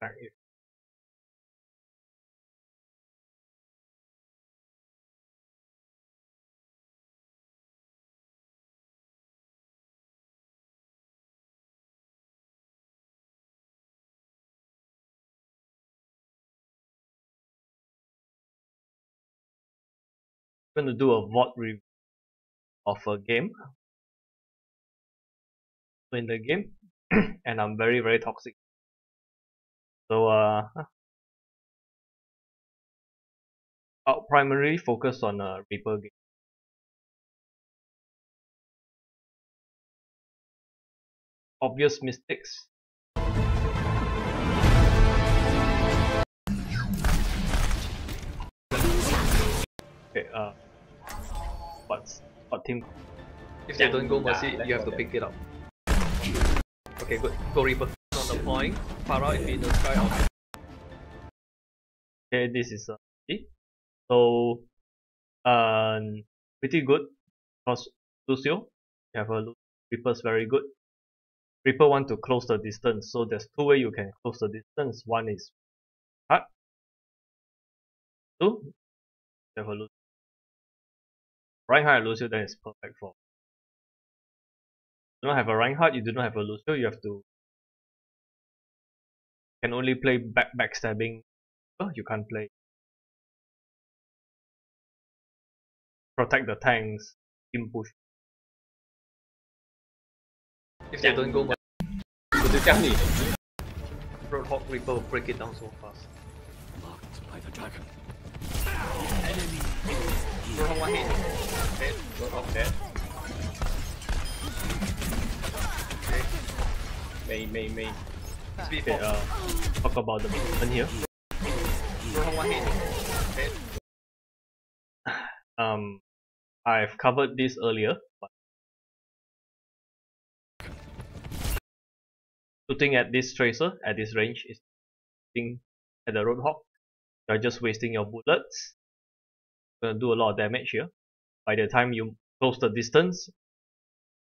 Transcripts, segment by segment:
back here. I'm going to do a VOD review of a game. In the game, and I'm very toxic. So I'll primarily focus on a Reaper game. Obvious mistakes. Okay, what team? If they don't go Mercy, you have to pick it up. Okay, good. Go Reaper. On the point, Para if he does try out. Okay, this is so pretty good because Lucio, you have a Reaper's very good. Reaper want to close the distance, so there's two ways you can close the distance. One is cut. Two, you have a Lucio. Reinhardt and Lucio, then it's perfect for. You don't have a Reinhardt, you do not have a Lucio, you have to. You can only play backstabbing. You can't play. Protect the tanks, team push. If they don't go Mercy, Roadhog Reaper will break it down so fast. Blocked by the dragon. Roadhog one hit. Dead. Roadhog dead. Okay. May. Speed Okay, talk about the movement here. Roadhog one hit. Dead. I've covered this earlier, but shooting at this tracer at this range is shooting at the Roadhog. You're just wasting your bullets. Gonna do a lot of damage here. By the time you close the distance,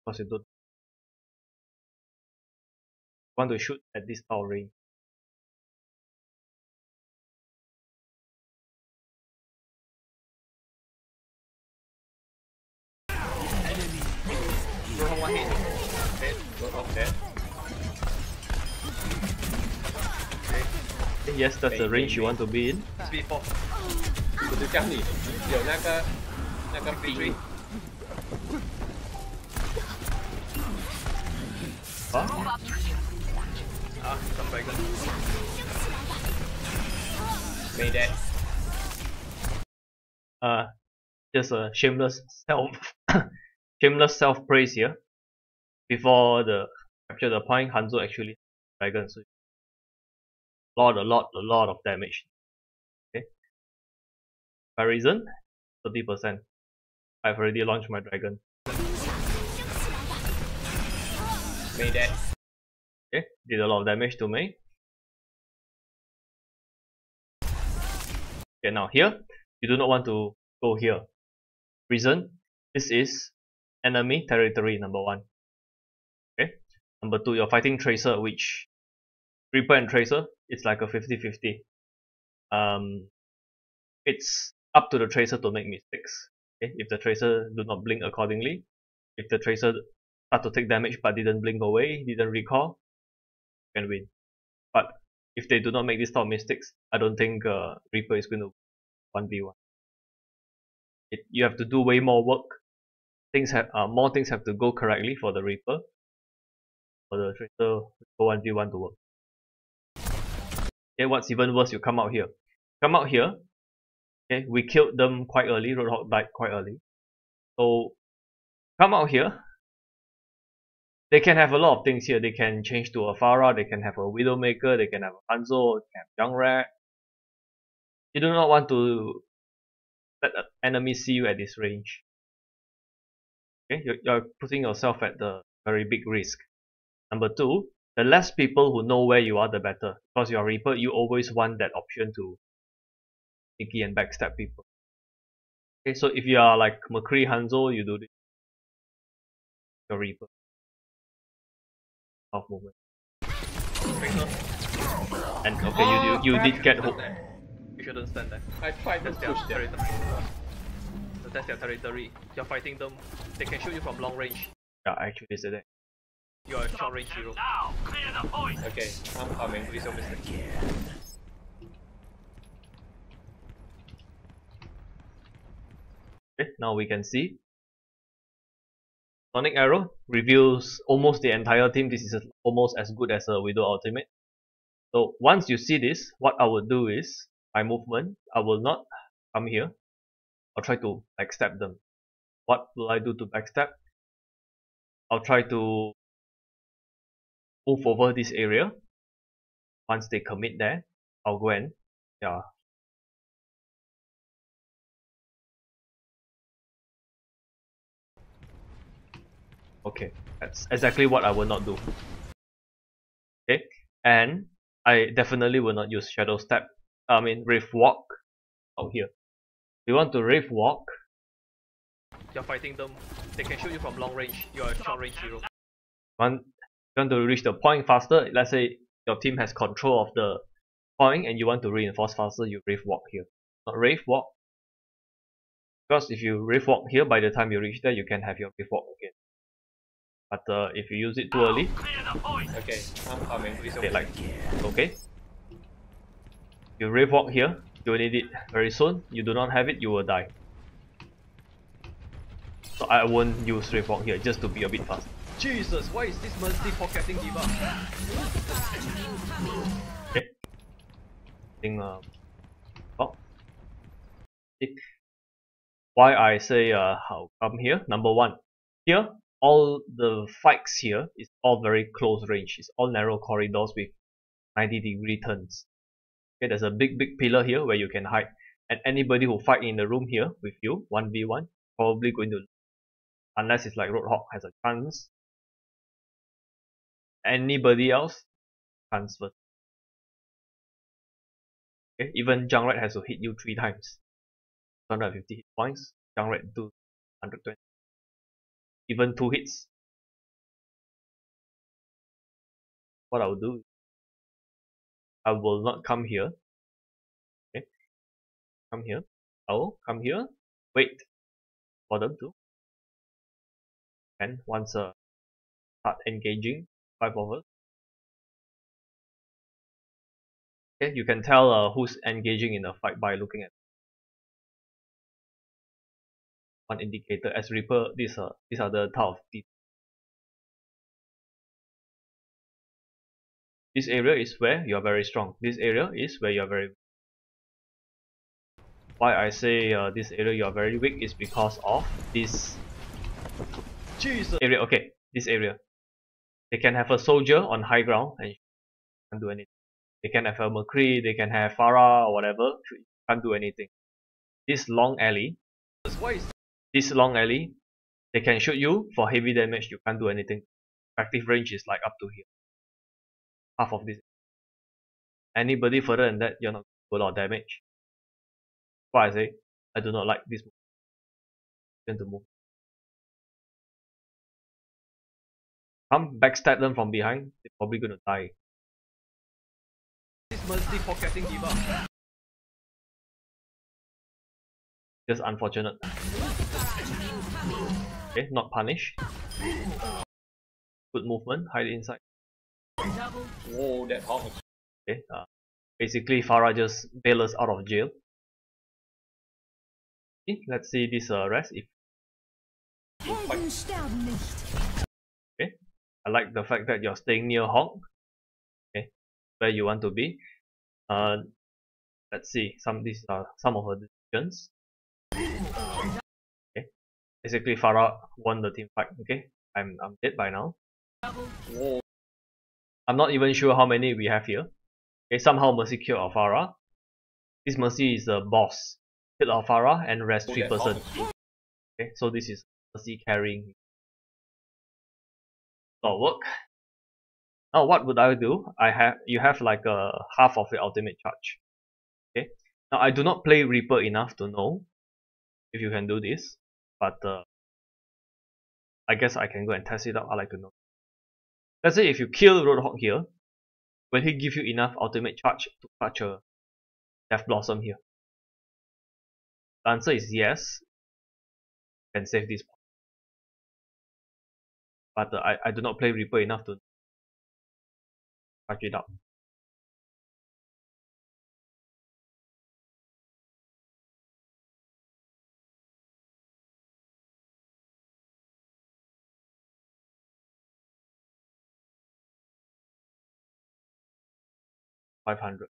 because you don't want to shoot at this tall range. Roadhog one hit. Dead. Roadhog dead. Yes, that's the range you want to be in. Speed 4. Bitrate. Some dragon. Made that. Just a shameless self praise here. Before the capture the point, Hanzo actually dragon, so a lot of damage. Okay. Comparison, 30%. I've already launched my dragon. Made that. Okay, did a lot of damage to me. Okay, now here, you do not want to go here. Reason, this is enemy territory, number 1. Okay, number 2, you're fighting Tracer, which Reaper and Tracer, it's like a 50-50. It's up to the Tracer to make mistakes. Okay, if the Tracer do not blink accordingly, if the Tracer start to take damage but didn't blink away, didn't recall, you can win. But if they do not make this type of mistakes, I don't think Reaper is going to 1v1. You have to do way more work. More things have to go correctly for the Reaper, for the Tracer to go 1v1 to work. Okay, what's even worse, you come out here. Come out here. Okay, we killed them quite early. Roadhog died quite early. So come out here. They can have a lot of things here. They can change to a Pharah. They can have a Widowmaker. They can have a Hanzo. They can have Young-Rat. You do not want to let the enemy see you at this range. Okay, you're putting yourself at the very big risk. Number 2, the less people who know where you are, the better. Because you're a Reaper, you always want that option to sneaky and backstab people. Okay, so if you are like McCree Hanzo, you do this. You're Reaper. Off movement. And okay, you did get hooked. You shouldn't stand there. I tried to That's their push them. territory. So that's their territory. You're fighting them. They can shoot you from long range. Yeah, I actually said that. You are a short range hero. Okay, I'm coming. Please don't mistake. Okay, now we can see Sonic Arrow reveals almost the entire team. This is almost as good as a Widow Ultimate. So once you see this, what I will do is, my movement, I will not come here. I'll try to backstab them. What will I do to backstab? I'll try to move over this area. Once they commit there, I'll go and, yeah. Okay, that's exactly what I will not do. Okay, and I definitely will not use Shadow Step. Wraith Walk out here. We want to Wraith Walk. You're fighting them. They can shoot you from long range. You are a short range hero. You want to reach the point faster. Let's say your team has control of the point and you want to reinforce faster, you Wraith Walk here. Not Wraith Walk. Because if you Wraith Walk here, by the time you reach there, you can have your Wraith Walk again. But if you use it too early, Okay, I'm coming. okay, like, okay. You Wraith Walk here, you need it very soon. You do not have it, you will die. So I won't use Wraith Walk here, just to be a bit fast. Jesus, why is this Mercy pocketing Diva? Okay. I think why I say how come here? Number one, here all the fights here is all very close range. It's all narrow corridors with 90-degree turns. Okay, there's a big pillar here where you can hide, and anybody who fight in the room here with you 1v1 probably going to, unless it's like Roadhog has a chance. Anybody else chance first. Okay, even Junkrat has to hit you 3 times. 250 hit points. Junkrat do 120. Even 2 hits. What I will do, I will not come here. Okay, come here. I will come here. Wait for them to. And once start engaging 5 of us. Okay, you can tell who's engaging in a fight by looking at one indicator. As Reaper, these are the type of teeth. This area is where you are very strong. This area is where you are very weak. Why I say this area you are very weak is because of this area. Okay, this area. They can have a soldier on high ground and you can't do anything. They can have a McCree, they can have Farah or whatever, you can't do anything. This long alley, they can shoot you for heavy damage, you can't do anything. Effective range is like up to here. Half of this. Anybody further than that, you're not going to do a lot of damage. Why I say, I do not like this move. Going to move. Come backstab them from behind, they're probably going to die. This Mercy pocketing Diva. Just unfortunate. Okay, not punish. Good movement, hide inside. Whoa, that hog. Okay, basically Farah just bailed us out of jail. Okay, let's see this rest. If okay, I like the fact that you're staying near Hog. Okay, where you want to be. Let's see. These are some of her decisions. Okay, basically Farah won the team fight. Okay, I'm dead by now. Whoa. I'm not even sure how many we have here. Okay, somehow Mercy killed our Farah. This Mercy is the boss. Kill our Farah and rest 3 person. Okay, so this is Mercy carrying. So work. Now what would I do? You have like a half of your ultimate charge. Okay. Now I do not play Reaper enough to know if you can do this, but I guess I can go and test it out. I like to know. Let's say if you kill Roadhog here, Will he give you enough ultimate charge to catch a Death Blossom here? The answer is yes. You can save this. But I do not play Reaper enough to catch it up. $500.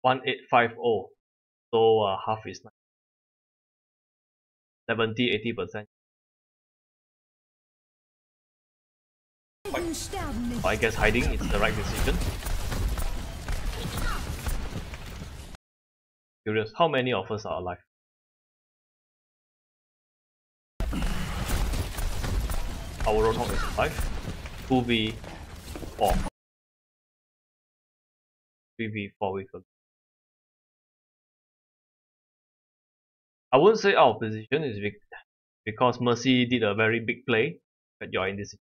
$1,850. So half is 70-80%. I guess hiding is the right decision. Curious, how many of us are alive? Our Roadhog is alive. 2v4. 3v4 with a... I wouldn't say out of position is because Mercy did a very big play that you're in this.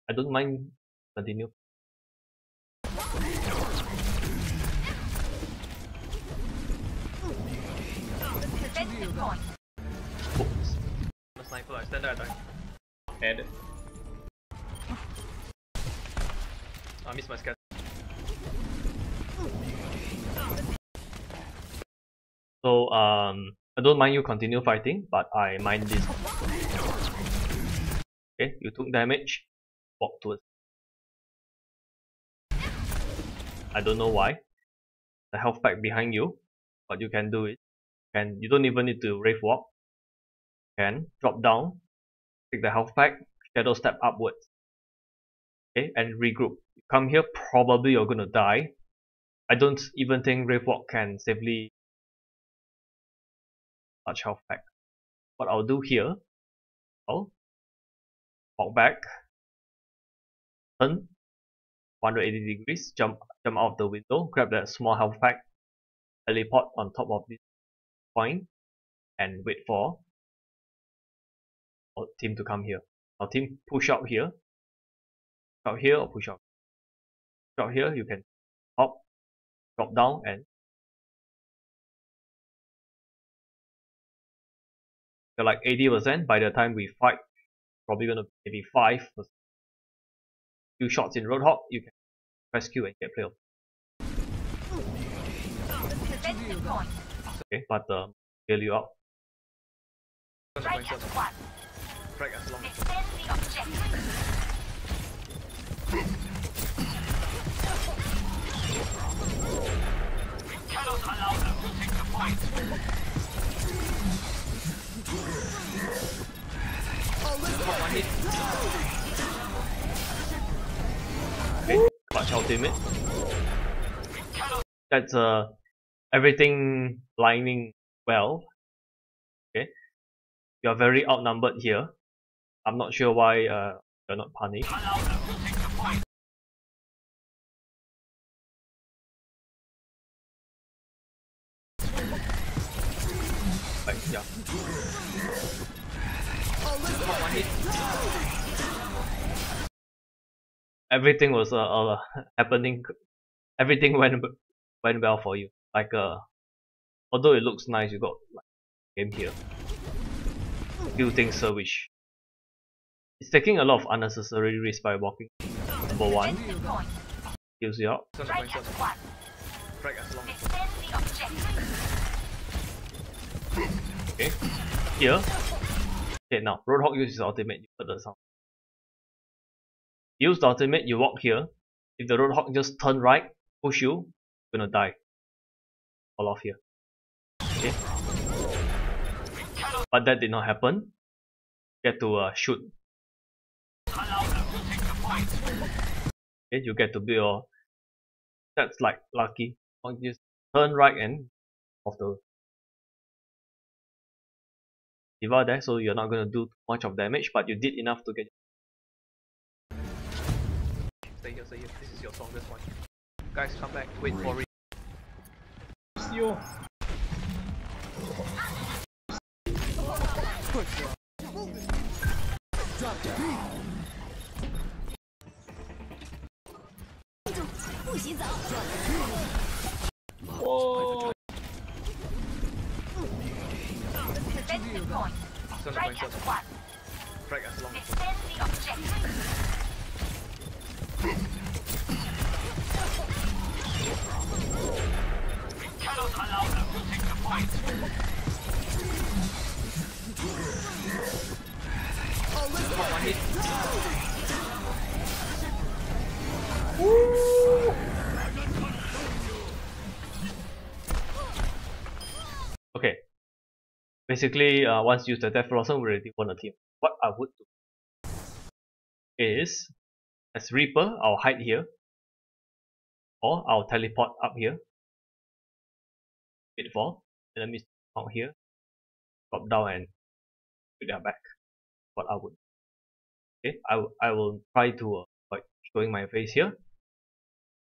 I don't mind continue. Oops. The sniper, I stand there, I die. Head. I missed my scatter. So I don't mind you continue fighting, but I mind this. Okay, you took damage. Walk towards. I don't know why. The health pack behind you. What you can do is, you don't even need to rave walk. You can drop down, take the health pack, shadow step upwards. Okay, and regroup. You come here, probably you're gonna die. I don't even think rave walk can safely touch health pack. What I'll do here, I'll walk back, turn 180 degrees, jump out of the window, grab that small health pack, teleport on top of this point, and wait for our team to come here. Our team push out here, or push out. Push out here, you can hop, drop down, and you're like 80%. By the time we fight, probably gonna maybe 5%. Few shots in Roadhog, you can rescue and get play. Okay, but bail you out. Frag as long. Cannot allow them to take the point. One hit. Okay, clutch ultimate. That's everything lining well. Okay, you are very outnumbered here. I'm not sure why you're not punished. Right, yeah. One hit. Everything was happening. Everything went well for you. Like although it looks nice, you got like game here. Few things which it's taking a lot of unnecessary risk by walking. Number one, kills you out. Frag as long. Okay, here. Okay, now Roadhog uses ultimate. You put the sound. Use the ultimate. You walk here. If the Roadhog just turn right, push you, you're gonna die. Fall off here. Okay. But that did not happen. Get to shoot. Okay, you get to build your. That's like lucky. Just turn right and off the Diva there, so you're not gonna do much of damage, but you did enough to get. Stay here, stay here. This is your strongest one. Guys, come back. Wait for it. Lucio. Whoa. Defensive point. Strike at one. Strike as long as Defend the objective. We cannot allow them to take the point. one hit. Okay. Basically, once you use the Death Blossom, we already won a team. What I would do is, as Reaper, I'll hide here, or I'll teleport up here. Wait for enemies out here, drop down and to their back. What I would. Okay, I will try to avoid showing my face here.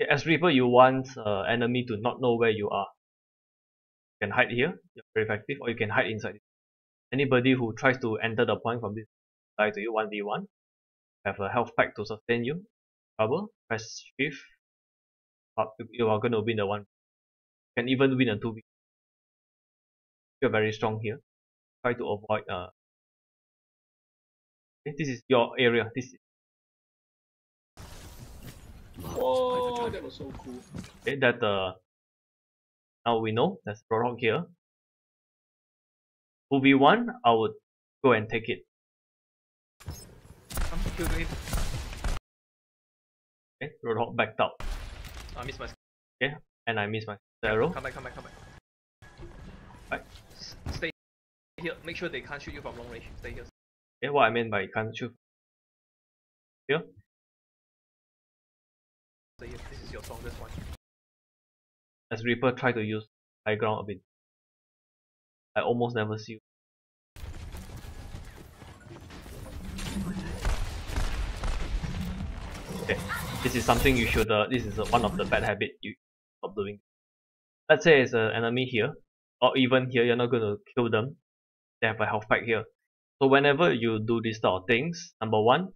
Okay, as Reaper, you want enemy to not know where you are. You can hide here, you're very effective, or you can hide inside. Anybody who tries to enter the point from this die to you 1v1, have a health pack to sustain you. Trouble, press shift. You are going to win the one. You can even win a 2v. You're very strong here. Try to avoid. Okay, this is your area. This is Whoa, that was so cool. okay. That now we know there's Roadhog here. 2v1, I would go and take it. Come, kill him. Okay, Roadhog backed out. I missed my. Okay, and I missed my arrow. Come back, come back, come back. Right. Stay here. Make sure they can't shoot you from long range. Stay here. Okay, what I mean by can't shoot here. Stay here. This is your strongest one. As Reaper try to use high ground a bit. I almost never see you. Okay, this is something you should. This is one of the bad habit you stop doing. Let's say it's an enemy here, or even here. You're not going to kill them. They have a health pack here. So whenever you do these sort of things, number one,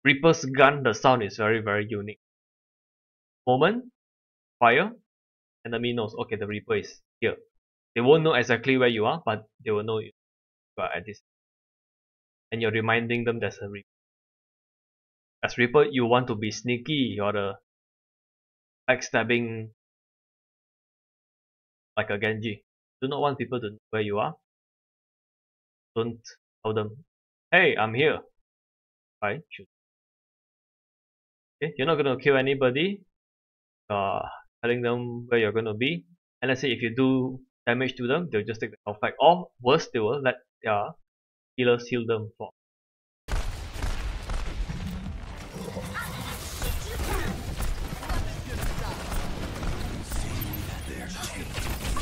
Reaper's gun. The sound is very unique. Moment, fire, enemy knows. Okay, the Reaper is here. They won't know exactly where you are, but they will know you are at this. And you're reminding them there's a Reaper. As Reaper, you want to be sneaky. You're the backstabbing like a Genji. Do not want people to know where you are. Don't tell them, hey, I'm here. Right? Shoot. Okay, you're not gonna kill anybody. Telling them where you're gonna be. And let's say if you do damage to them, they'll just take the health pack. Or worse, they will let their healers heal them for.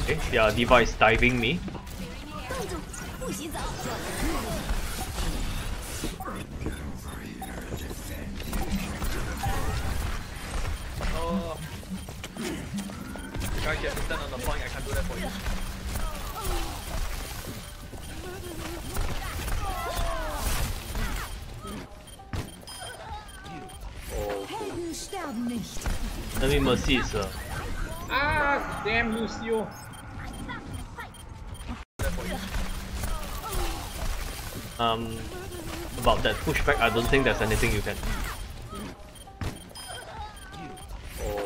Okay, their device diving me. Oh. Guys, you have to stand on the point. I can't do that for you. Helden sterben nicht. Enemy mercy is Ah, damn Lucio. about that pushback. I don't think there's anything you can.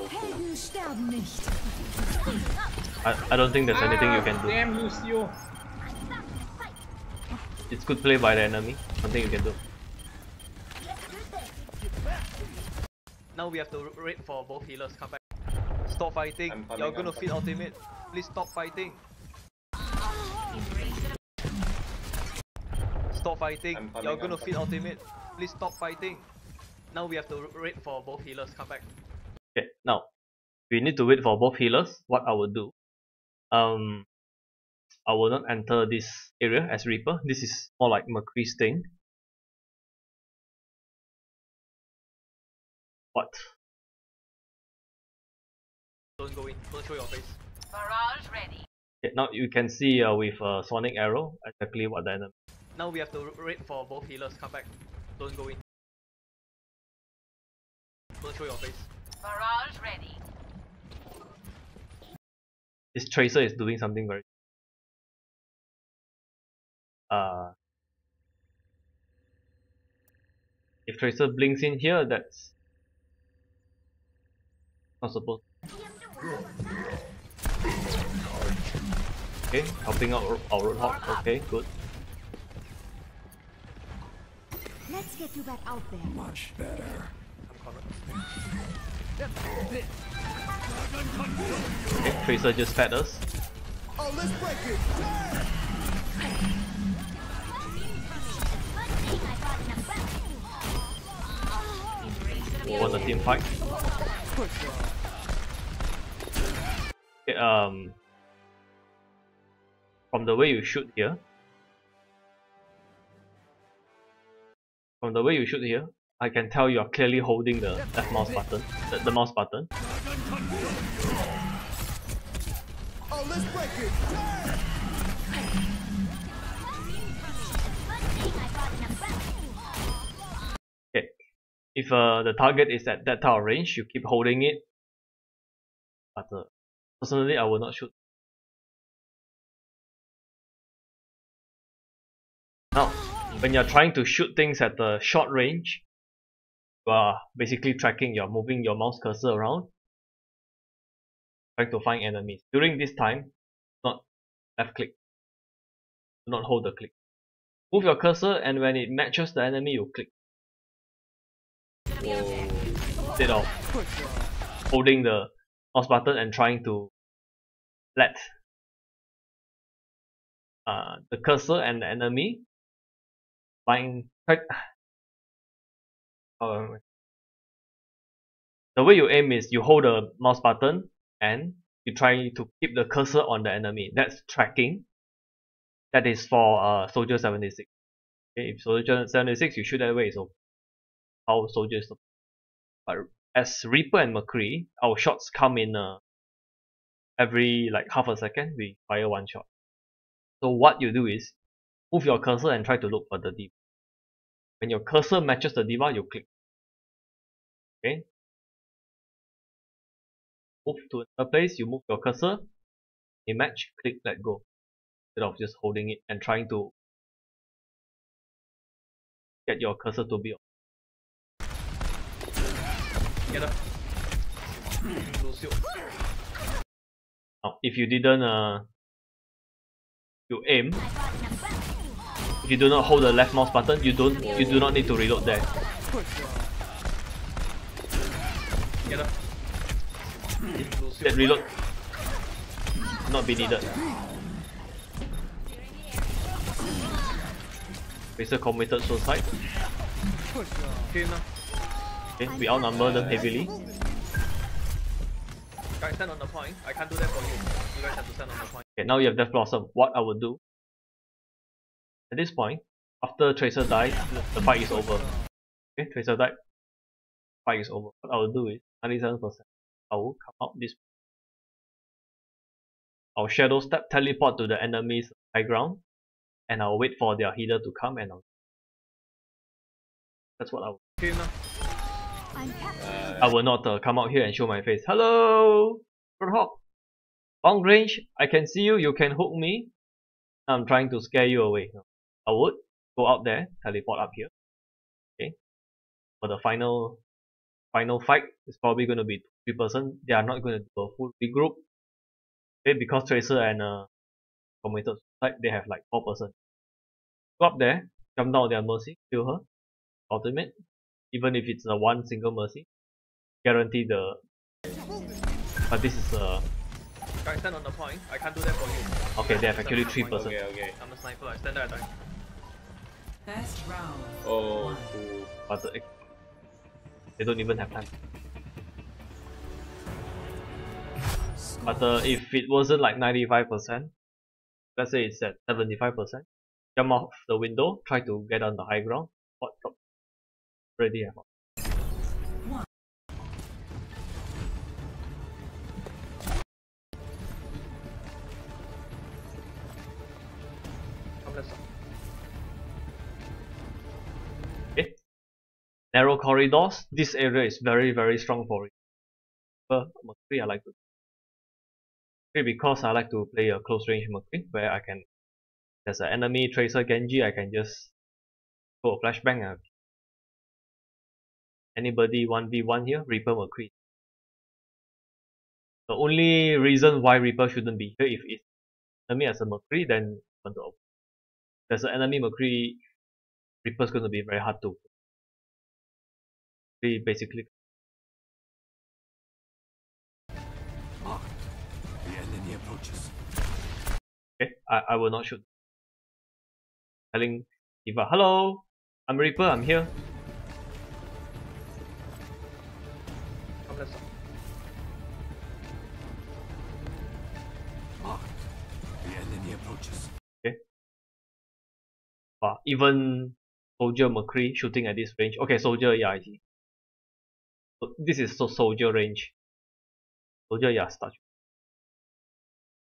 Helden sterben nicht. I don't think there's anything you can do. Damn Lucio. It's good play by the enemy. Nothing you can do. Now we have to wait for both healers come back. Stop fighting. You're gonna feed ultimate. Please stop fighting. Stop fighting. You're gonna feed ultimate. Please stop fighting. Now we have to wait for both healers come back. Okay, now we need to wait for both healers. What I will do, I will not enter this area as Reaper. This is more like McCree's thing. What? Don't go in. Don't show your face. Barrage ready. Okay, now you can see with a sonic arrow exactly what the enemy. Now we have to wait for both healers come back. Don't go in. Don't show your face. Barrage ready. This tracer is doing something very. If tracer blinks in here, that's not supposed. Okay, helping out our Roadhog. Okay, good. Let's get you back out there. Much better. Okay, tracer just fed us. Oh, let's break it. We won the team fight. Okay, from the way you shoot here, I can tell you are clearly holding the left mouse button, the mouse button. Oh, let's break it. Okay, if the target is at that type of range, you keep holding it. But personally, I will not shoot. Now, when you're trying to shoot things at the short range, you are basically tracking, you're moving your mouse cursor around, trying to find enemies. During this time, not left click. Do not hold the click. Move your cursor, and when it matches the enemy, you click. Instead of holding the mouse button and trying to let the cursor and the enemy find. The way you aim is you hold the mouse button and you try to keep the cursor on the enemy. That's tracking. That is for Soldier 76. Okay, if Soldier 76 you shoot that way, so how soldiers. But as Reaper and McCree, our shots come in every like half a second. We fire one shot. So what you do is move your cursor and try to look for the diva. When your cursor matches the diva, you click. Okay. Move to another place, you move your cursor, a match, click, let go. Instead of just holding it and trying to get your cursor to be on. Get up. Lose you. Now, if you didn't you aim, if you do not hold the left mouse button, you do not need to reload there. Get up. That reload not be needed. Tracer committed suicide. Kill him now. Okay, we outnumber them heavily. Guys, stand on the point. I can't do that for you. You guys have to stand on the point. Okay, now you have Death Blossom. What I would do at this point, after Tracer dies, the fight is over. Okay, Tracer died, fight is over. What I will do is 97%. I will come out this. I'll shadow step, teleport to the enemy's high ground, and I'll wait for their healer to come, and that's what I will. Kill him now. I will not come out here and show my face. Hello, Roadhog. Long range, I can see you. You can hook me. I'm trying to scare you away. I would go out there, teleport up here. Okay. For the final fight, it's probably going to be 3%. They are not going to do a full regroup. Okay, because Tracer and committed suicide, they have like 4%. Go up there, jump down their mercy, kill her. Ultimate. Even if it's a one single mercy, guarantee the. But this is Guys, stand on the point. I can't do that for you. okay. They have actually 3%. Okay. I'm a sniper. I stand there. I die. Best round. Oh, cool. But they don't even have time. But if it wasn't like 95%, let's say it's at 75%, jump off the window, try to get on the high ground, what drop? Already have. narrow corridors, this area is very strong for it. But McCree I like to play because I like to play a close range McCree where I can, there's an enemy Tracer Genji, I can just go a flashbang. Anybody 1v1 here, Reaper McCree. The only reason why Reaper shouldn't be here, if it's enemy as a McCree, then there's an enemy McCree, Reaper's going to be very hard to basically. The enemy approaches. Okay, I will not shoot. Telling Eva, hello, I'm Reaper, I'm here. Come left side. The enemy approaches. Okay. Even Soldier McCree shooting at this range. Okay, Soldier, yeah, I see. So this is Soldier range. Soldier, yeah, start.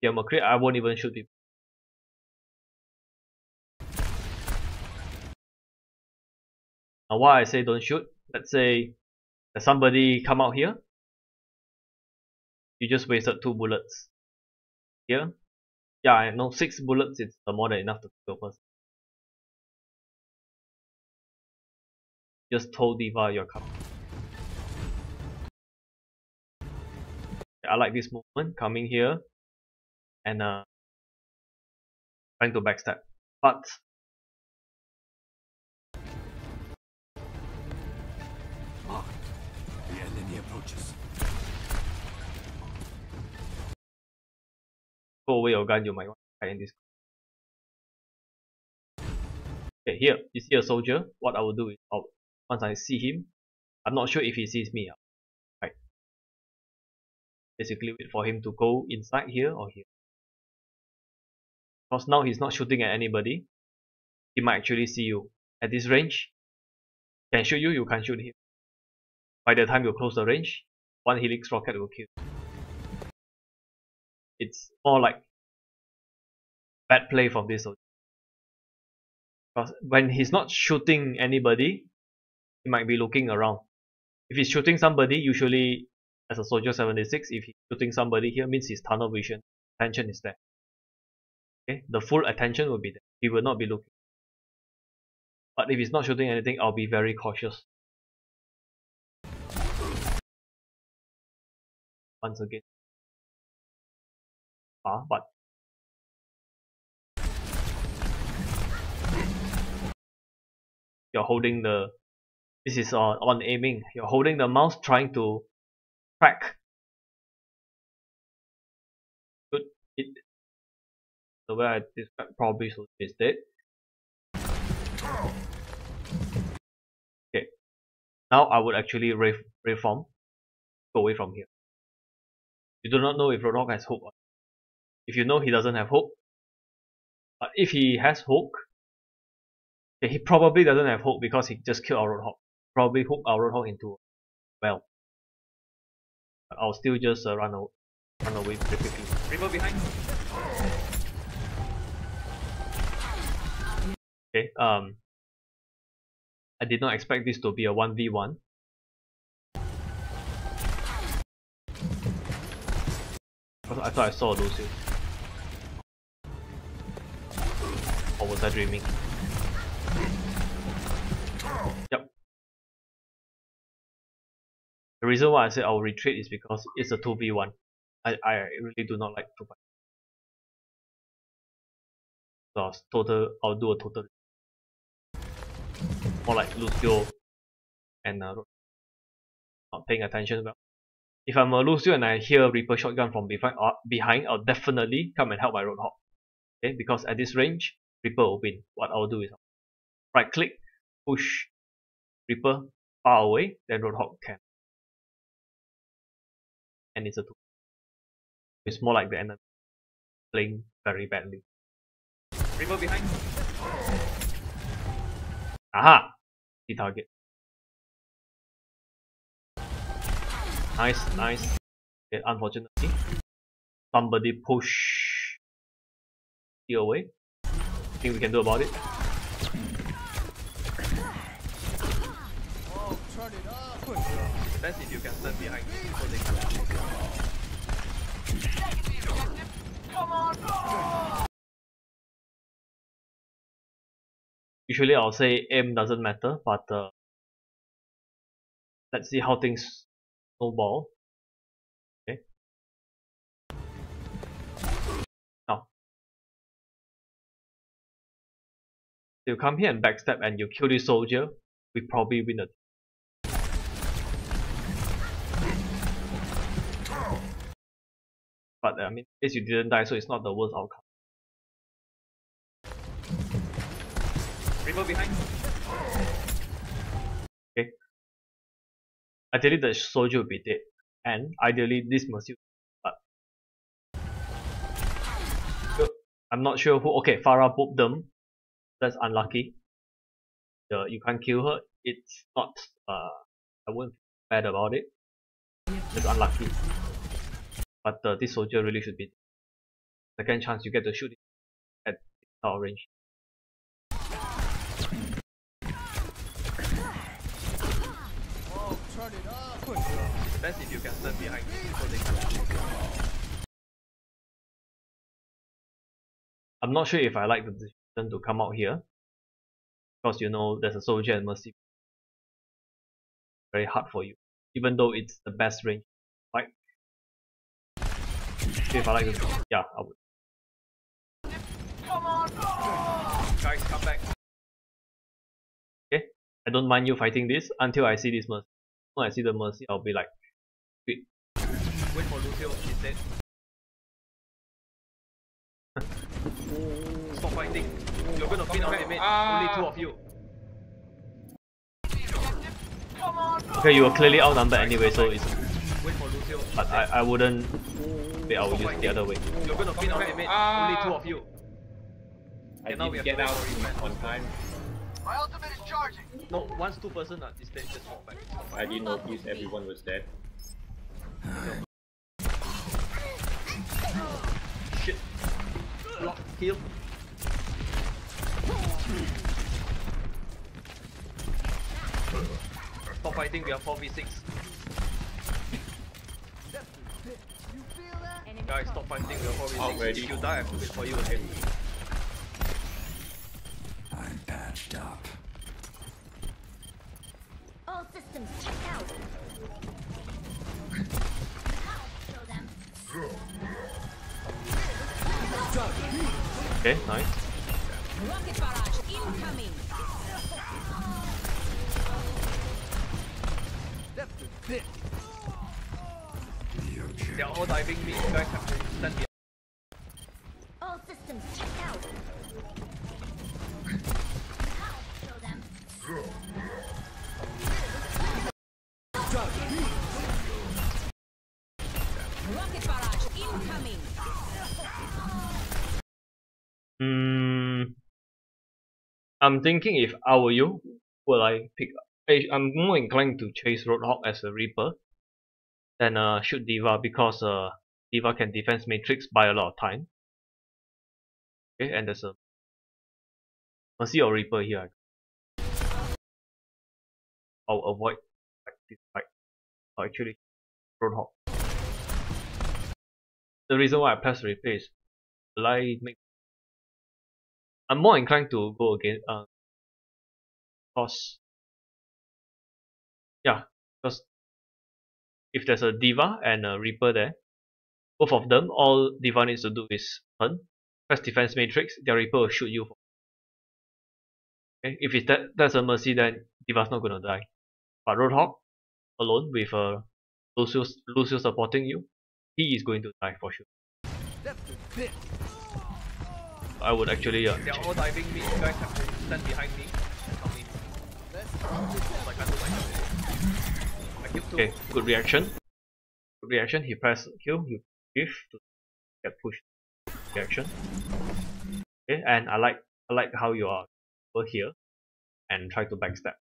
Yeah, McCree, I won't even shoot him. Now why I say don't shoot, let's say there's somebody come out here. You just wasted 2 bullets. Here. Yeah, I know 6 bullets is more than enough to kill a person. Just told Diva you're coming. I like this movement, coming here and trying to backstab. But The enemy approaches. go away your gun, you might want to hide in this. Okay, here, you see a soldier. What I will do is, once I see him, I'm not sure if he sees me. Right. Basically, wait for him to go inside here or here. Because now he's not shooting at anybody. He might actually see you. At this range, can shoot you, you can't shoot him. By the time you close the range, 1 Helix rocket will kill. It's more like bad play from this soldier. Because when he's not shooting anybody, he might be looking around. If he's shooting somebody, usually as a soldier 76, if he's shooting somebody here, means his tunnel vision, attention is there. Okay, the full attention will be there. He will not be looking. But if he's not shooting anything, I'll be very cautious. Once again. But you're holding the, this is on aiming, you're holding the mouse trying to track. Good. The way I described probably is dead. Okay. Now I would actually reform. Go away from here. You do not know if Roadhog has hook. If you know he doesn't have hook, but if he has hook, okay, he probably doesn't have hook because he just killed our Roadhog. Probably hook our Roadhog into a well. But I'll still just run away pretty quickly. Reaper behind. Okay, I did not expect this to be a 1v1. I thought I saw a Lucio. Or was I dreaming? Yep. The reason why I said I'll retreat is because it's a 2v1. I really do not like to fight. So I'll do a total. More like Lucio and not paying attention well. If I'm a Lucio and I hear Reaper shotgun from behind, I'll definitely come and help my Roadhog. Okay, because at this range, Reaper will win. What I'll do is right click, push Reaper far away, then Roadhog can. And it's a 2. It's more like the enemy playing very badly. Reaper behind. Aha! The target. Nice, nice. Okay, unfortunately, somebody push here away. Nothing we can do about it. Depends if you can stand behind me so they can chase you. Usually I'll say aim doesn't matter, but let's see how things snowball. Okay. Now, you come here and backstab and you kill this soldier, we probably win it. But I mean, at least you didn't die, so it's not the worst outcome. Reaper behind. Okay. Ideally the soldier will be dead, and ideally this Mercy. But I'm not sure who. Okay, Farah booped them. That's unlucky. You can't kill her. It's not. I wouldn't feel bad about it. It's unlucky. But this soldier really should be. Second chance you get to shoot it at our range. Depends if you can stand behind me so they can chase you. I'm not sure if I like the decision to come out here, because you know there's a soldier and Mercy. Very hard for you, even though it's the best range. Right? If I like this, yeah, I would. Guys, come back. Okay, I don't mind you fighting this until I see this Mercy. When I see the Mercy, I'll be like, wait. Wait for Lucio, he's dead. Stop fighting. You're gonna pin our mate. Only two of you. Okay, you were clearly outnumbered anyway, so it's. Wait for Lucio. But I wouldn't. Wait, I would use the other way. You're gonna pin our mate. Only two of you. I now we didn't have get to wait out for on time. My ultimate is charging. No, once two person are dead, just walk back. I didn't notice everyone was dead. Shit. Block, heal. Stop fighting, we are 4v6. Guys, stop fighting, we are 4v6. Already. If you die, I have to wait for you again. I'm patched up. All systems checked out. Okay, nice. Rocket barrage incoming. They are all diving me, you guys have to stand behind. All systems checked out. Rocket barrage incoming. I'm thinking if I were you, will I pick? I'm more inclined to chase Roadhog as a Reaper than shoot Diva, because Diva can defense matrix by a lot of time. Okay, and there's a Mercy or Reaper here. I'll avoid like this fight. I'll actually Roadhog. The reason why I press replay is, will I make? I'm more inclined to go again. Because yeah, because if there's a Diva and a Reaper there, both of them, all Diva needs to do is turn, press defense matrix, their Reaper will shoot you. Okay, if it's that's a Mercy, then Diva's not gonna die. But Roadhog alone with Lucio supporting you, he is going to die for sure. I would actually They are all diving me, you guys have to stand behind me and help me. I can't do my job. I killed two. Okay, good reaction. Good reaction. He pressed Q, you give to get pushed. Reaction. Okay, and I like how you are over here and try to backstab.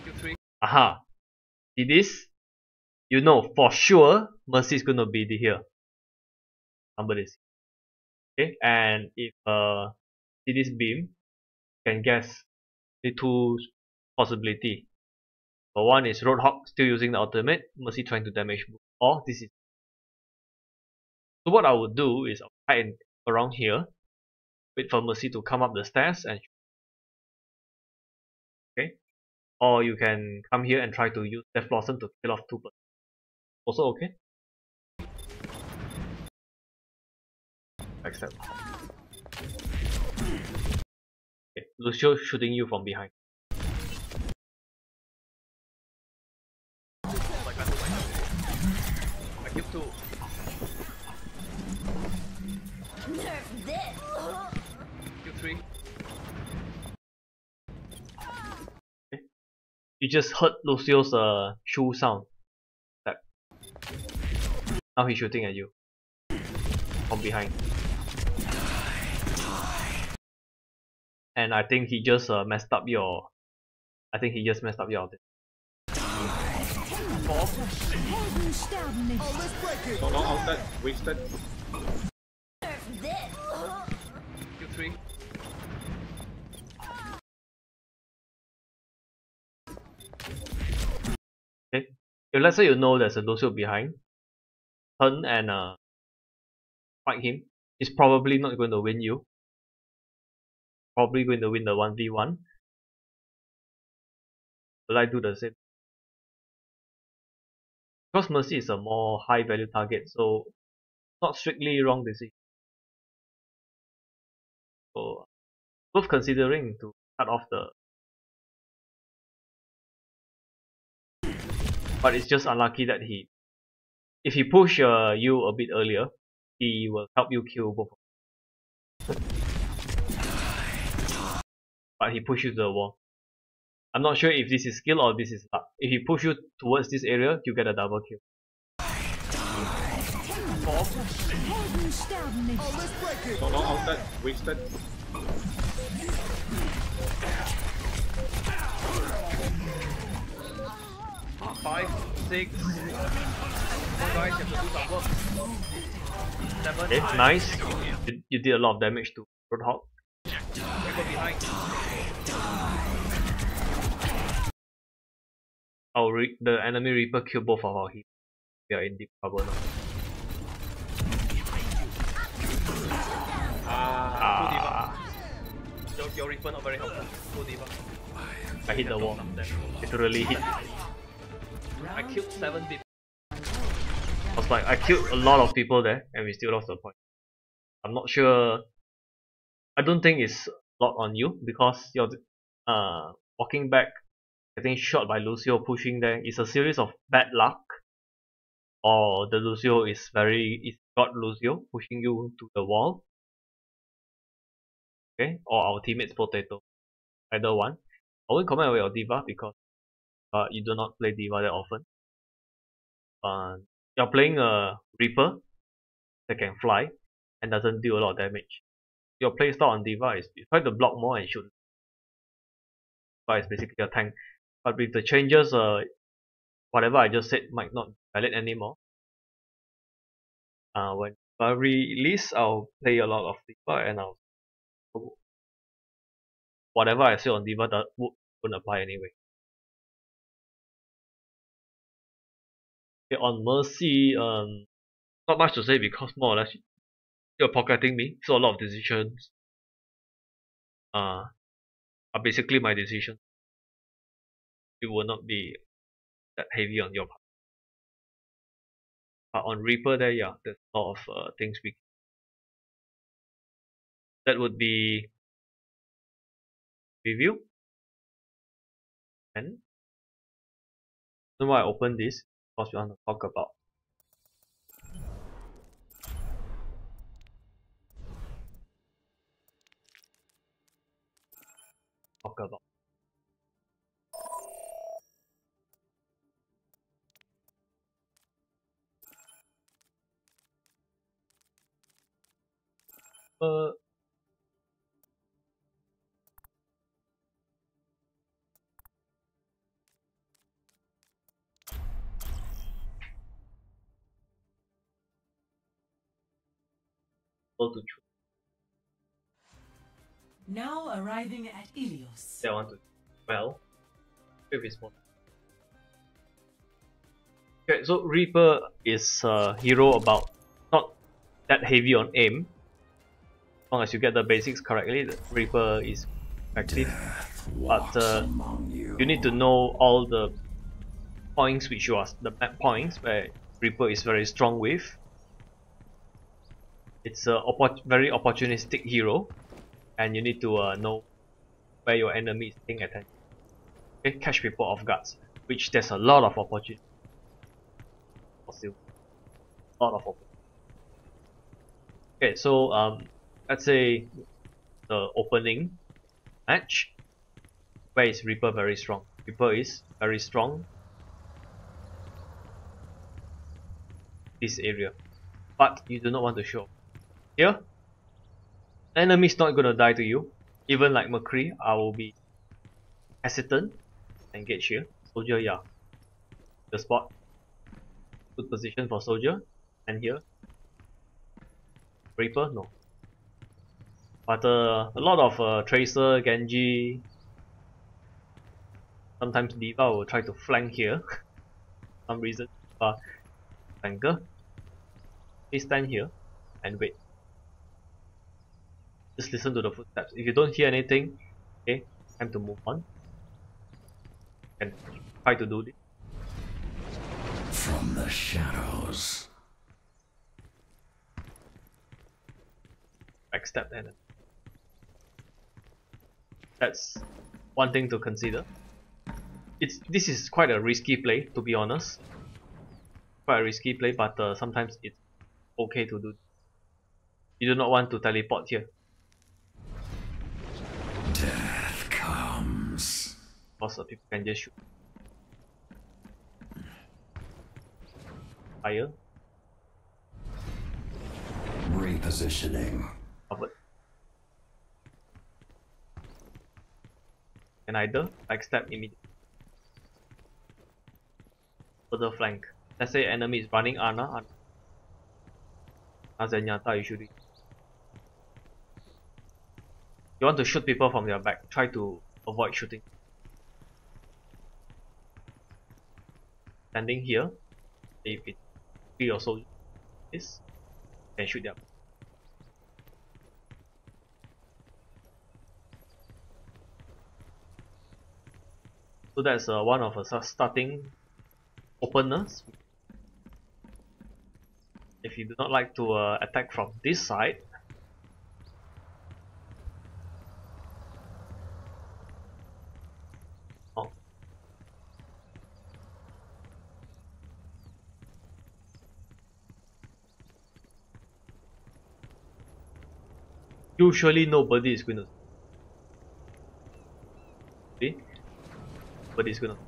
Kill three. Aha! See this? You know for sure Mercy is gonna be here. Number this. Okay, and if see this beam, you can guess the two possibility. So one is Roadhog still using the ultimate, Mercy trying to damage move, or this is. So what I would do is I'll hide around here, wait for Mercy to come up the stairs and okay. Or you can come here and try to use Death Blossom to kill off 2 person. Also okay. Accept. Okay, Lucio shooting you from behind. I can't do myself. I killed 2. Nerf this. Kill 3. You just heard Lucio's shoe sound. That. Now he's shooting at you from behind. And I think he just messed up your. I think he just messed up your. No, no, outside. Wasted. Nerf this. Kill 3. Okay. If let's say you know there's a Lucio behind, turn and fight him. He's probably not going to win you. Probably going to win the 1v1. Will I do the same? Because Mercy is a more high value target, so not strictly wrong decision. So worth considering to cut off the. But it's just unlucky that if he push you a bit earlier, he will help you kill both. But he pushed you to the wall. I'm not sure if this is skill or this is luck. If he push you towards this area, you get a double kill. No, no, outside. Wasted. Five, 6. Come on guys, you have to do some work. 7. Okay, nice. You did a lot of damage to Roadhog. Go behind. The enemy Reaper killed both of our heroes. We are in deep trouble now. Your Reaper not very helpful. Go Diva. I hit the wall. Literally hit. I killed 7 people. I was like, I killed a lot of people there and we still lost the point. I'm not sure. I don't think it's a lot on you because you're walking back, getting shot by Lucio pushing there is a series of bad luck. Or the Lucio is God Lucio pushing you to the wall. Okay, or our teammate's potato. Either one. I won't comment about your diva because you do not play diva that often. You're playing a Reaper that can fly and doesn't deal a lot of damage. Your playstyle on diva is you try to block more and shoot. But it's basically a tank. But with the changes, whatever I just said might not be valid anymore. When I release, I'll play a lot of diva and whatever I say on diva won't apply anyway. Okay, on Mercy, not much to say because more or less you're pocketing me, so a lot of decisions are basically my decision. It will not be that heavy on your part. But on Reaper there, yeah, there's a lot of things that would be review. And so why I open this because we want to talk about to choose. Now arriving at Ilios. I want to well. If it's more. Okay, so Reaper is a hero about not that heavy on aim. As long as you get the basics correctly, the Reaper is effective. But you need to know all the points which you are the map points where Reaper is very strong with. It's a very opportunistic hero, and you need to know where your enemy is paying attention. Okay, catch people off guards, which there's a lot of opportunity. A lot of opportunity. Okay, so let's say the opening match. Where is Reaper very strong? Reaper is very strong this area, but you do not want to show. Here, the enemy is not gonna die to you. Even like McCree, I will be hesitant. Engage here. Soldier, yeah. The spot. Good position for Soldier. And here. Reaper, no. But a lot of Tracer, Genji, sometimes Diva will try to flank here. For some reason. But flanker. Please stand here and wait. Just listen to the footsteps. If you don't hear anything, okay, time to move on. And try to do this. From the shadows. Backstab enemy. That's one thing to consider. This is quite a risky play, to be honest. Quite a risky play, but sometimes it's okay to do. You do not want to teleport here. Death comes. Because people can just shoot. Fire. Repositioning. Covered. Can either backstab immediately. Further flank. Let's say enemy is running Ana Zenyatta usually. You want to shoot people from their back. Try to avoid shooting. Standing here. If it's 3 or so, this can shoot them. So that's one of the starting openers. If you do not like to attack from this side, usually nobody is going to see. Nobody is going to.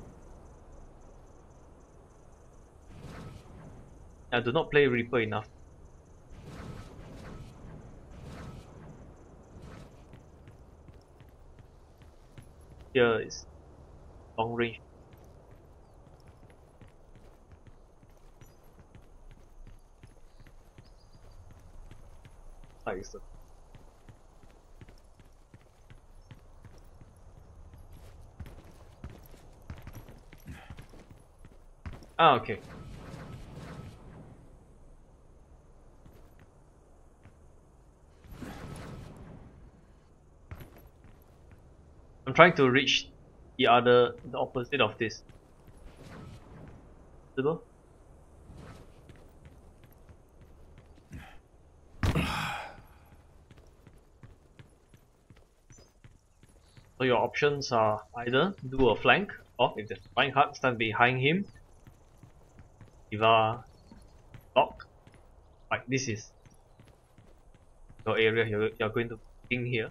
I do not play Reaper enough. Here is long range. Like so. Ah, okay. I'm trying to reach the opposite of this. Possible? So your options are either do a flank, or if there's a flank hard, stand behind him. Diva block. Like this is your area you're going to ping here.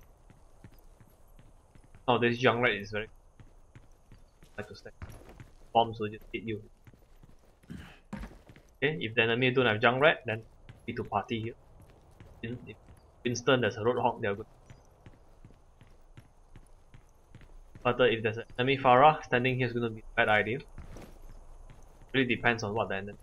Now this young rat is very like to stack. Bombs will just hit you. Okay, if the enemy don't have junk rat, then need to party here. If Winston there's a roadhog, they're good. But if there's an enemy Farah, standing here is going to be a bad idea. Really depends on what the enemy.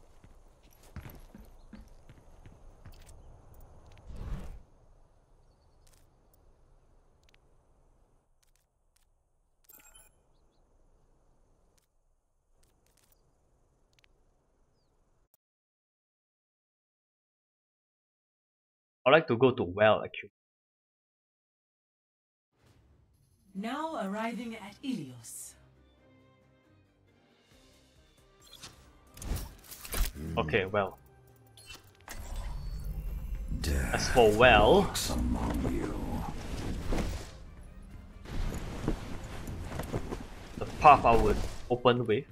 I'd like to go to well actually. Now arriving at Ilios. Okay, well. Death As for well, walks among you. the path I would open with.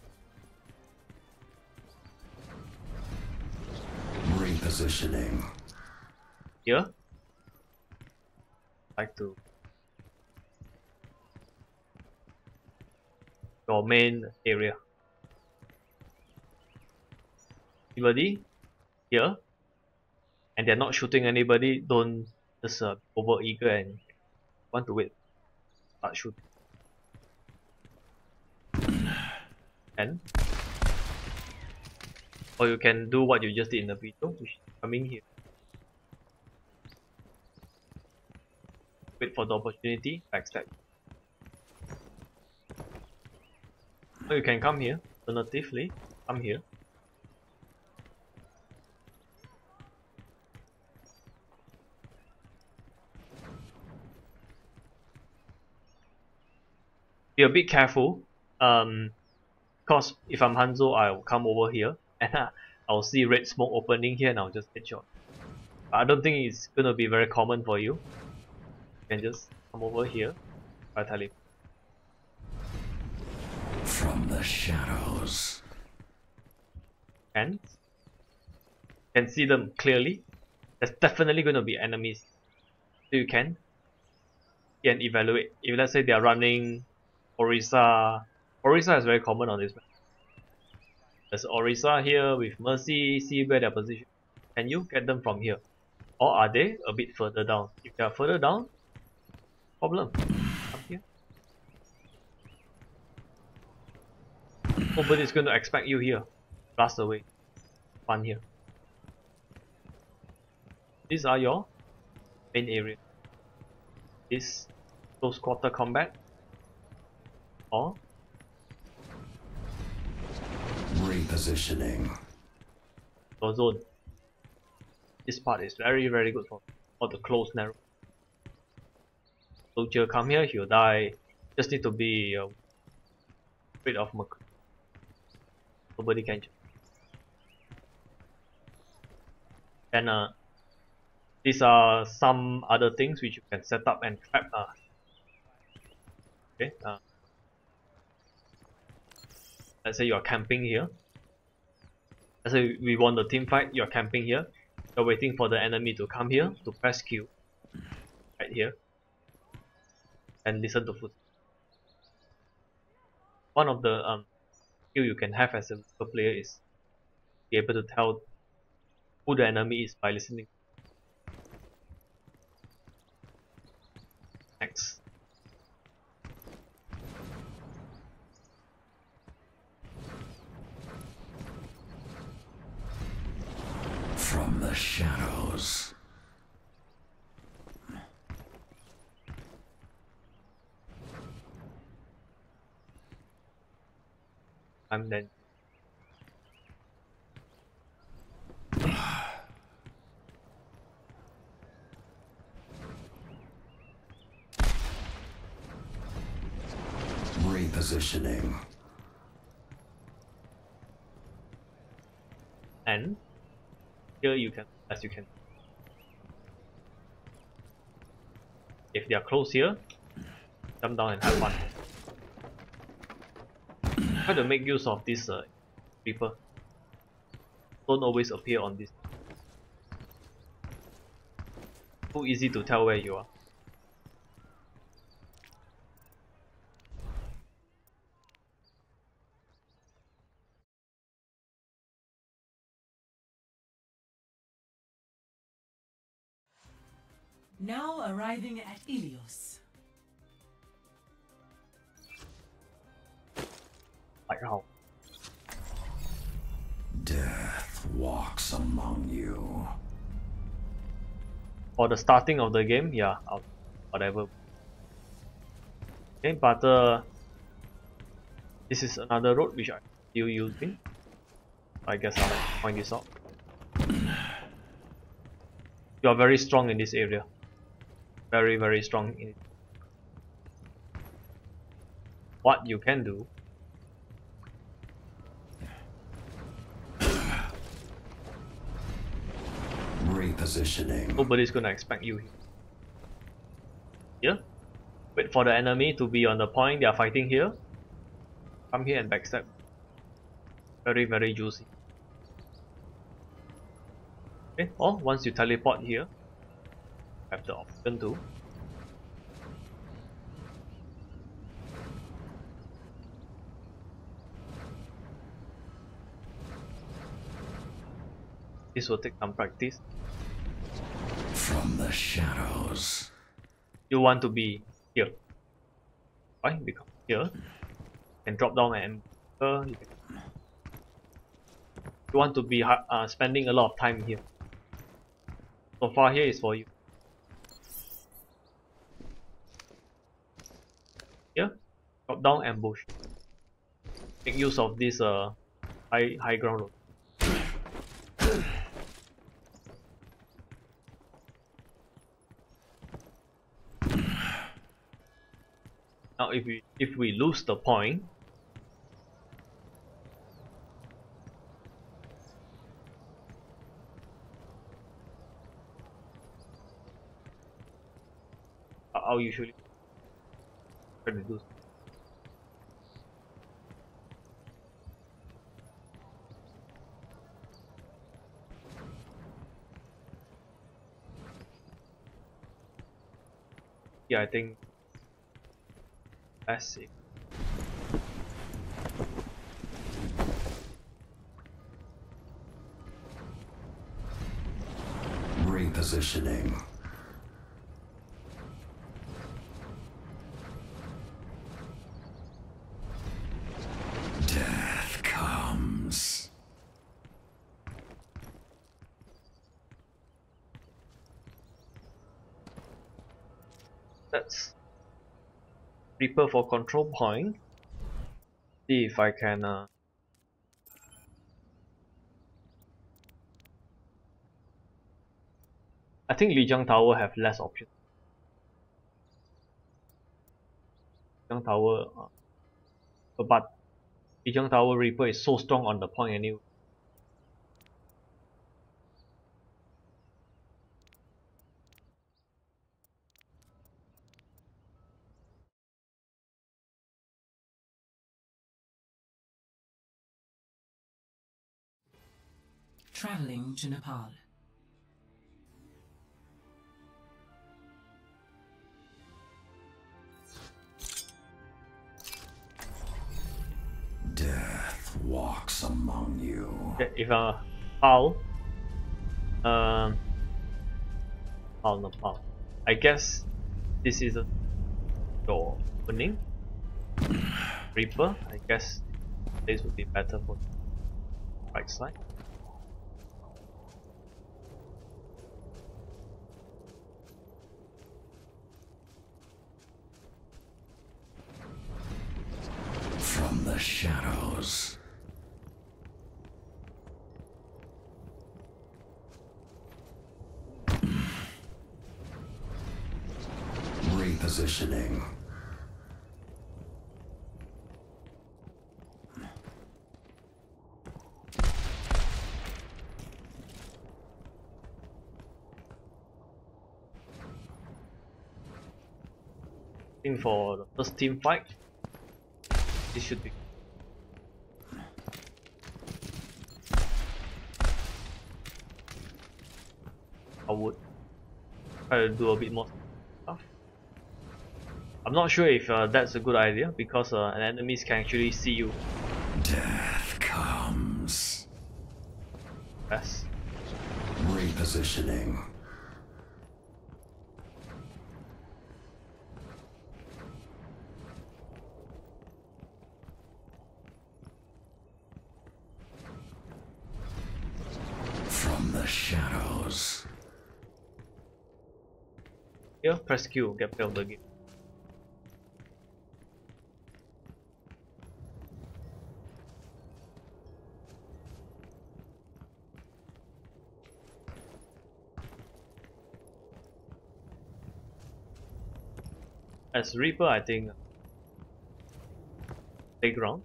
Repositioning. Here. Like to your main area. Anybody here, and they're not shooting anybody, don't just over eager and want to wait. Start shooting. And or you can do what you just did in the video, which is coming here. Wait for the opportunity, backstab. So you can come here, alternatively, come here. Be a bit careful, because if I'm Hanzo, I'll come over here and I'll see red smoke opening here and I'll just headshot. I don't think it's gonna be very common for you. You can just come over here, try From the shadows. and can see them clearly. There's definitely gonna be enemies. So you can evaluate. If let's say they are running Orisa is very common on this map. There's Orisa here with Mercy, see where they're positioned. Can you get them from here? Or are they a bit further down? If they are further down, problem. Come here. Nobody's going to expect you here. Blast away. Fun here. These are your main area. This close quarter combat. Or Repositioning. your zone. This part is very good for the close narrow. Soldier come here, he'll die. Just need to be afraid of Merc. Nobody can. And these are some other things which you can set up and trap. Okay. Let's say you are camping here. Let's say we won the team fight. You are camping here. You're waiting for the enemy to come here to press Q. Right here. And listen to footsteps. One of the skill you can have as a player is be able to tell who the enemy is by listening. Next. From the shadows. I'm then. Repositioning. And here you can, as you can. If they are close here, jump down and have fun. Try to make use of this Reaper. Don't always appear on this. Too easy to tell where you are. Now arriving at Ilios. Like how? Death walks among you. For the starting of the game, yeah, whatever. Okay, but this is another road which I'm still using. I guess I'll point this out. You are very strong in this area. Very, very strong in it. What you can do, repositioning. nobody's gonna expect you here. Here, wait for the enemy to be on the point. They are fighting here. Come here and backstab. Very, very juicy. Okay, or once you teleport here, have the option to this will take some practice. From the shadows. You want to be here. Why? Because here you can drop down and you want to be spending a lot of time here. So far here is for you. Here, drop down ambush. Make use of this high ground road. Now if we lose the point, I'll usually try to do. Yeah, I think that's it. Repositioning. Death comes. Let's prepare for control point. See if I can I think Lijiang Tower have less options. Lijiang Tower but Lijiang Tower Reaper is so strong on the point anyway. Traveling to Nepal. Death walks among you. Okay, if Nepal, Nepal. I guess this is a door opening. Reaper, I guess this would be better for the right side. From the shadows. Repositioning. I think for the first team fight, this should be. I would try to do a bit more stuff. I'm not sure if that's a good idea because enemies can actually see you. Death comes. Yes. Repositioning. From the shadows. Here, press Q, get out of the game. As Reaper, I think playground.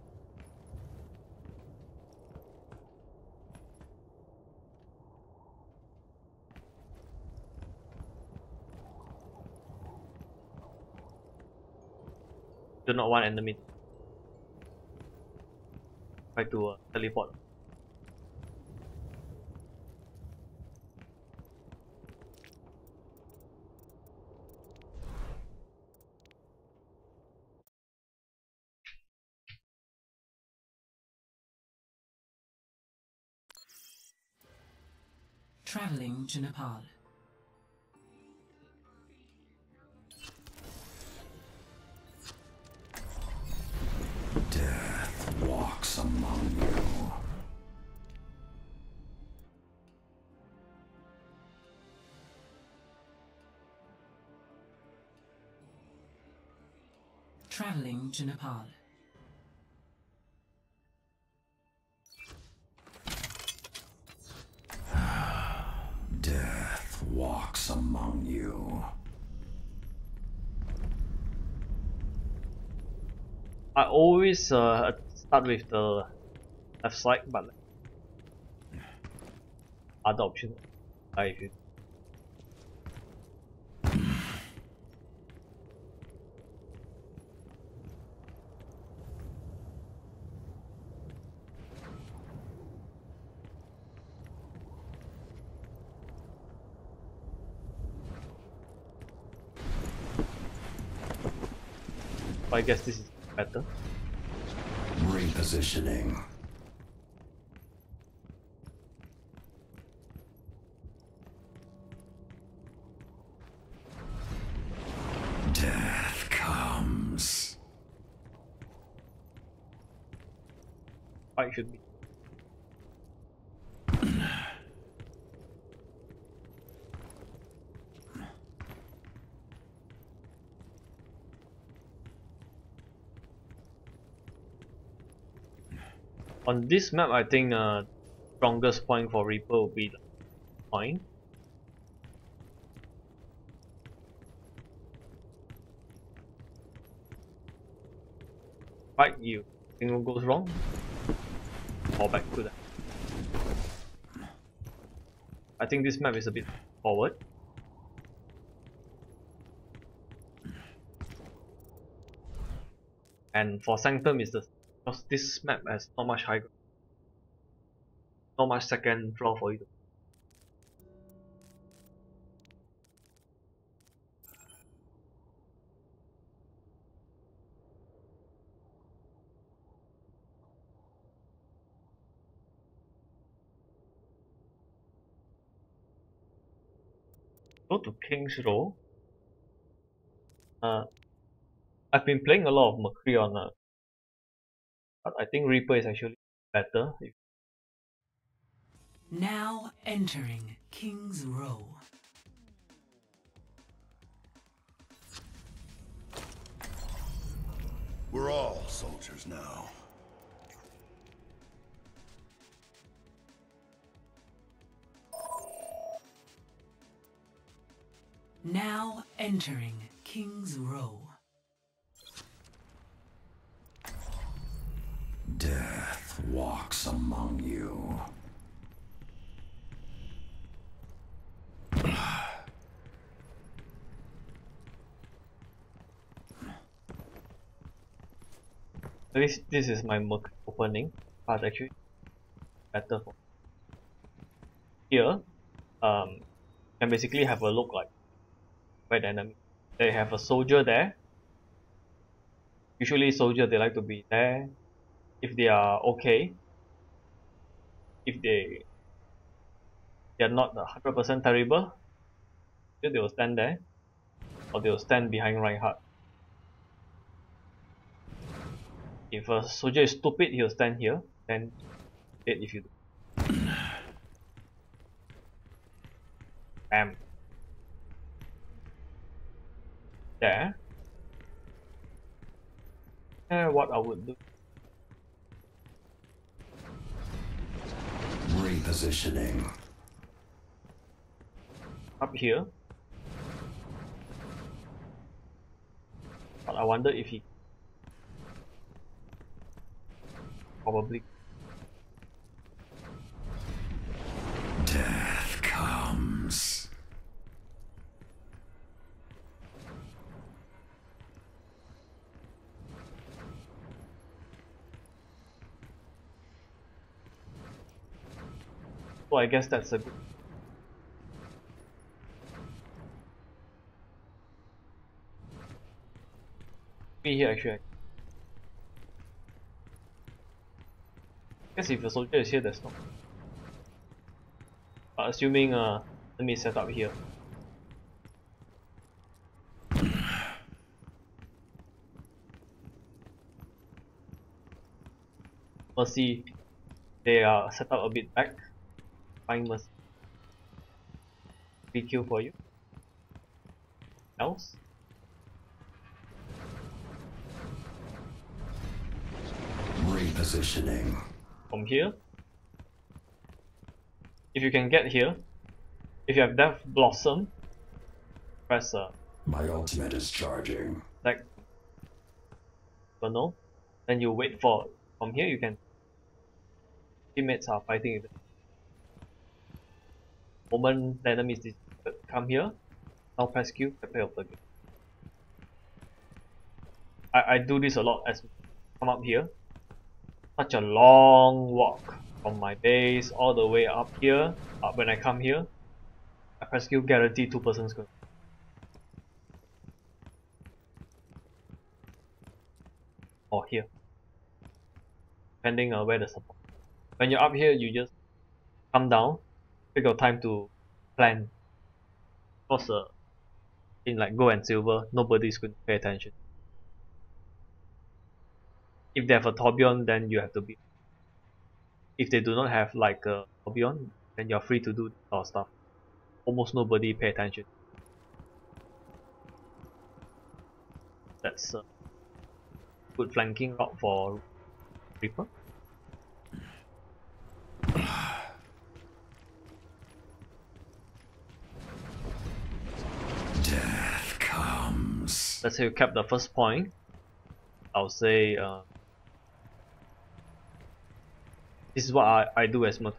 Do not want enemy. Try to teleport. Traveling to Nepal. Death walks among you. Traveling to Nepal. Death walks among you. I always start with the left side, but other options. If you I guess this is better. Repositioning. Death comes. It should be. On this map, I think strongest point for Reaper will be the point. Right, you think what goes wrong? Fall back to that. I think this map is a bit forward. And for Sanctum is the because this map has not much high ground, not much second floor for you to go to King's Row. I've been playing a lot of McCree on but I think Reaper is actually better. Now entering King's Row. We're all soldiers now. Now entering King's Row. Death walks among you. This is my Merc opening, but actually better for here. Can basically have a look like where the enemy. They have a soldier there. Usually soldier they like to be there if they are okay. If they are not 100% terrible, they will stand there, or they will stand behind Reinhardt. If a soldier is stupid, he'll stand here, then dead if you do. Bam. There. And what I would do. Repositioning. Up here. But I wonder if he probably. Death comes. So I guess that's a good. Me here actually. I guess if a soldier is here, there's no. But assuming let me set up here. Mercy, they are set up a bit back. Find Mercy. PQ for you. Else? Repositioning. From here. If you can get here, if you have Death Blossom, press My ultimate is charging. select no. Then you wait for from here you can teammates are fighting it. Moment the enemy is come here, now press Q, prepare of the game. I do this a lot as come up here. Such a long walk from my base all the way up here. When I come here, I press Q, guarantee 2 persons good. Or here. Depending on where the support. When you're up here, you just come down, take your time to plan. Because in like gold and silver, nobody's going to pay attention. If they have a Torbjorn, then you have to be. If they do not have like a Torbjorn, then you're free to do our stuff. Almost nobody pay attention. That's a good flanking route for Reaper. Death comes. Let's say you kept the first point. I'll say this is what I do as Merc.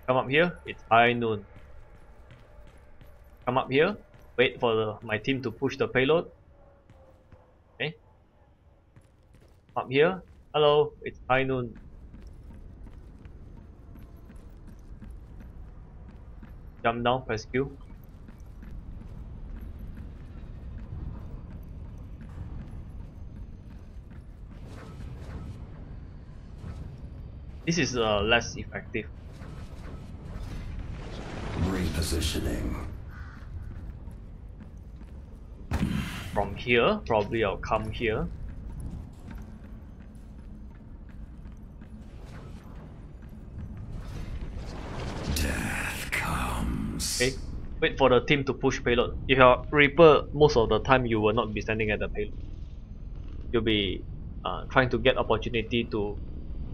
Come up here, it's high noon. Come up here, wait for my team to push the payload. Okay. Up here, hello, it's high noon. Jump down, press Q. This is less effective. Repositioning. From here, probably I'll come here. Death comes. Okay, wait for the team to push payload. If you're Reaper, most of the time you will not be standing at the payload. You'll be trying to get opportunity to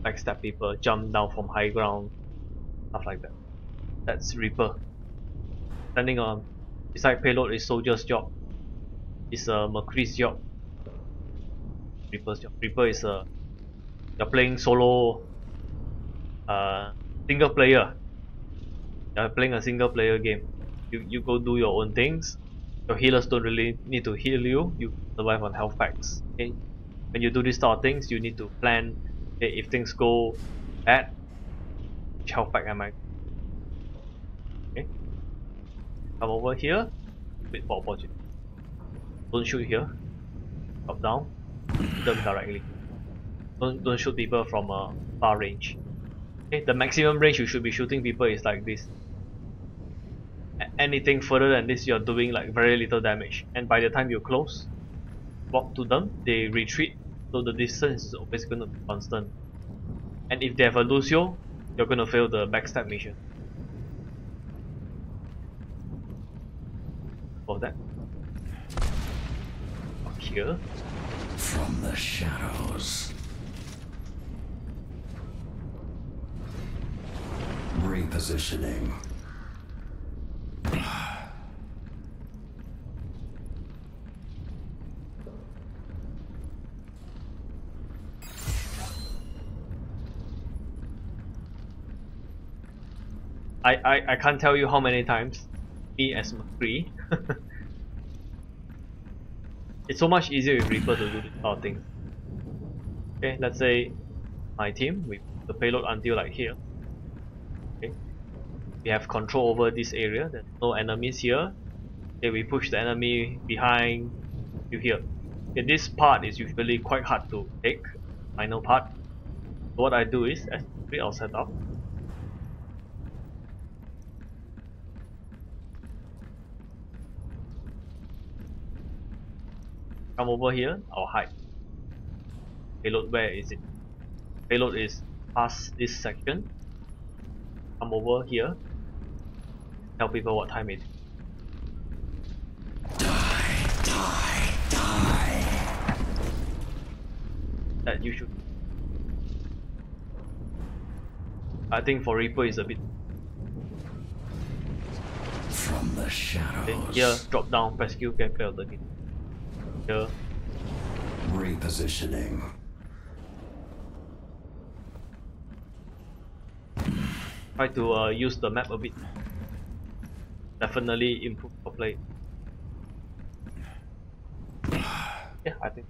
backstab people, jump down from high ground, stuff like that. That's Reaper. Standing on beside payload is soldier's job. It's McCree's job. Reaper's job. Reaper is you're playing solo single player. You're playing a single player game. You go do your own things. Your healers don't really need to heal you. You survive on health packs. Okay? When you do these sort of things, you need to plan. Okay, if things go bad, which health pack am I? Okay. Come over here. Wait for opportunity. Don't shoot here. Drop down. Shoot them directly. Don't shoot people from far range. Okay, the maximum range you should be shooting people is like this. Anything further than this, you're doing like very little damage. And by the time you close, walk to them, they retreat. So the distance is always going to be constant. And if they have a Lucio, you're going to fail the backstab mission. For that. Up here. From the shadows. Repositioning. I can't tell you how many times me as McCree. It's so much easier with Reaper to do this sort of things. Okay, let's say my team, we put the payload until like here. Okay, we have control over this area. There's no enemies here. Okay, we push the enemy behind you here. Okay, this part is usually quite hard to take. Final part. So what I do is, as I'll set up. Come over here, I'll hide. Payload, where is it? Payload is past this section. Come over here. Tell people what time it is. Die. That you should. I think for Reaper is a bit. From the shadows. Okay, here, drop down, press Q, get clear of the game. Here. Repositioning. Try to use the map a bit. Definitely improve your play. Yeah, I think.